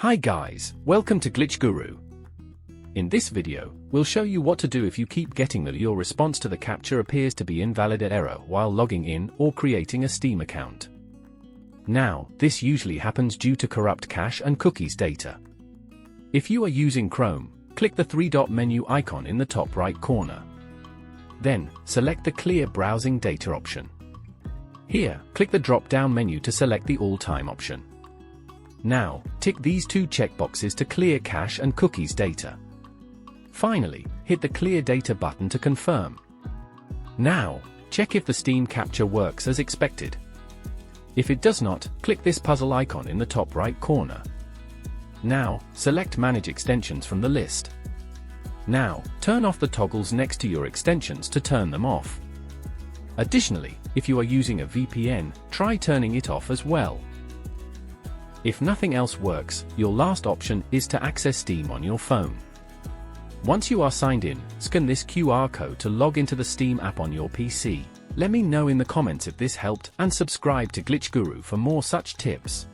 Hi guys, welcome to Glitch Guru. In this video, we'll show you what to do if you keep getting that your response to the CAPTCHA appears to be invalid error while logging in or creating a Steam account. Now, this usually happens due to corrupt cache and cookies data. If you are using Chrome, click the three-dot menu icon in the top right corner. Then, select the Clear Browsing Data option. Here, click the drop-down menu to select the All-Time option. Now, tick these two checkboxes to clear cache and cookies data. Finally, hit the Clear Data button to confirm. Now, check if the Steam CAPTCHA works as expected. If it does not, click this puzzle icon in the top right corner. Now, select Manage Extensions from the list. Now, turn off the toggles next to your extensions to turn them off. Additionally, if you are using a VPN, try turning it off as well. If nothing else works, your last option is to access Steam on your phone. Once you are signed in, scan this QR code to log into the Steam app on your PC. Let me know in the comments if this helped and subscribe to Glitch Guru for more such tips.